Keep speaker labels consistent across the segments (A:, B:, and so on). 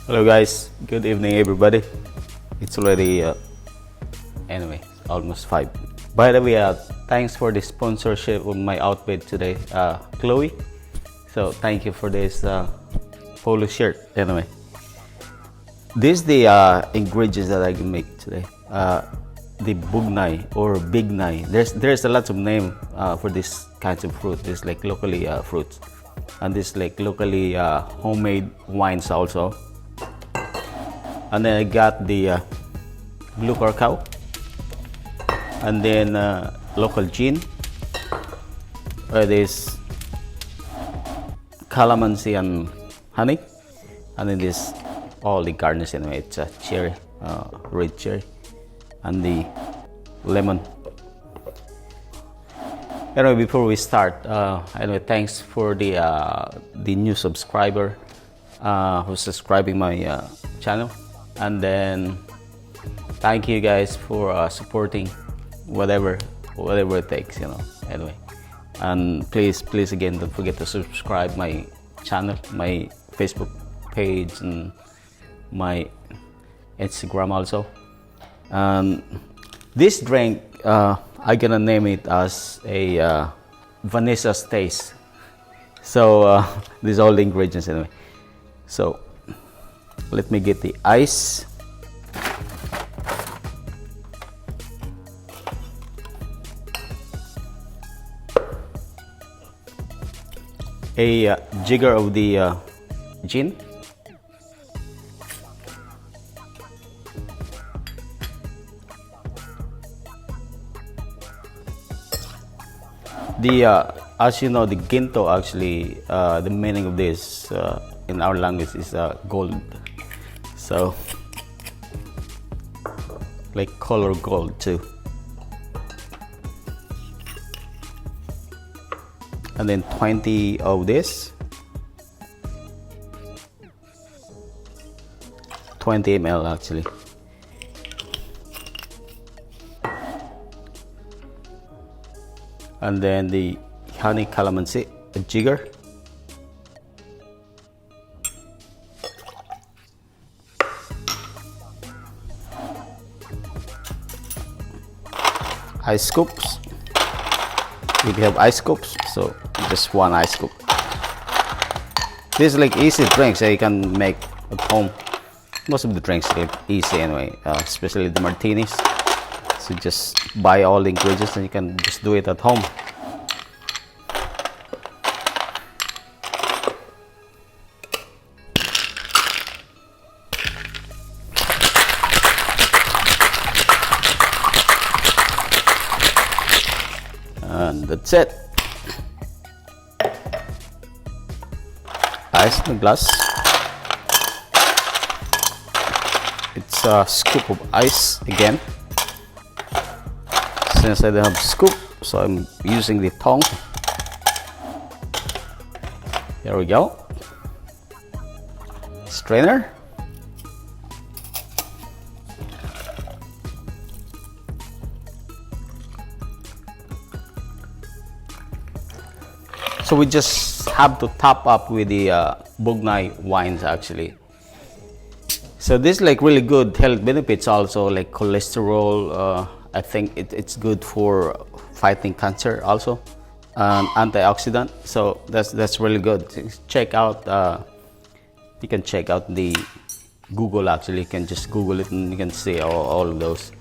A: Hello guys, good evening everybody. It's already anyway almost 5. By the way, thanks for the sponsorship of my outfit today, Chloe. So thank you for this polo shirt. Anyway, this is the ingredients that I can make today. The Bugnay or Bignay. There's a lot of name for this kinds of fruit. This like locally fruits, and this like locally homemade wines also. And then I got the Blue Curacao, and then local gin, this Calamansi and honey, and then this all the garnish anyway. It's a cherry, red cherry, and the lemon. Anyway, before we start, anyway, thanks for the new subscriber who's subscribing my channel. And then thank you guys for supporting whatever it takes, anyway. And please again, don't forget to subscribe my channel, my Facebook page, and my Instagram also. This drink, I'm gonna name it as a VANYZSA'S taste. So these are all the ingredients anyway. So let me get the ice. A jigger of the gin. As you know, the ginto actually, the meaning of this in our language is gold. So, like color gold too. And then 20 of this. 20 ml actually. And then the honey calamansi, a jigger. Ice scoops, if you have ice scoops, so just one ice scoop. This is like easy drinks that you can make at home. Most of the drinks are easy anyway, especially the martinis. So just buy all the ingredients and you can just do it at home. And that's it. Ice in the glass. It's a scoop of ice again. Since I don't have scoop, so I'm using the tongue. There we go. Strainer. So we just have to top up with the Bugnay wines actually. So this like really good health benefits also, like cholesterol. I think it's good for fighting cancer also, antioxidant. So that's really good. Check out. You can check out the Google actually. You can just Google it and you can see all of those.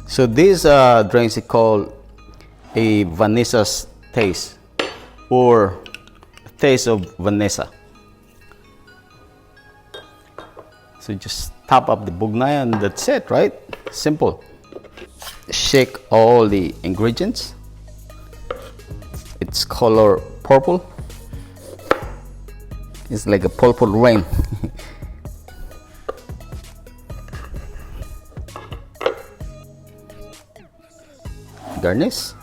A: So these drinks are called a VANYZSA'S taste, or taste of VANYZSA. So just top up the Bugnay and that's it, right? Simple. Shake all the ingredients. It's color purple. It's like a purple rain. Garnish.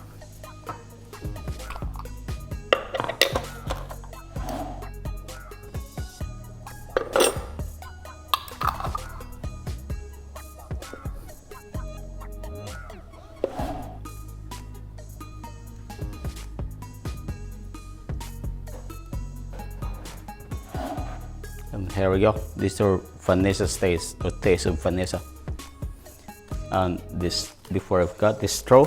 A: And here we go. These are VANYZSA'S taste, or taste of VANYZSA. And this, before I've got this straw.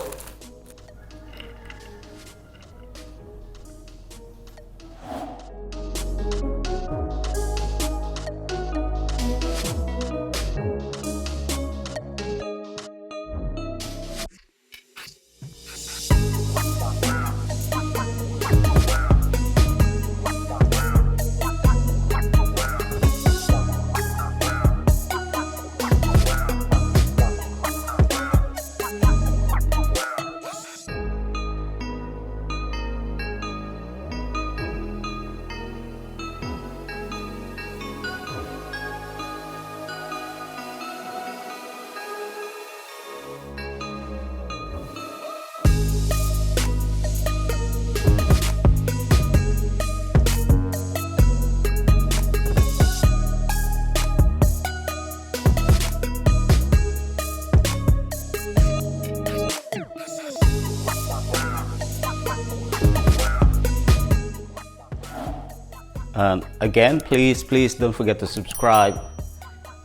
A: And again, please don't forget to subscribe,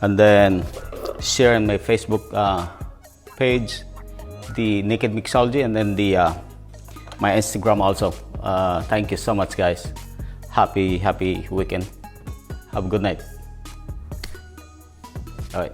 A: and then share in my Facebook page, the Naked Mixology, and then the my Instagram also. Thank you so much, guys. Happy weekend. Have a good night. All right.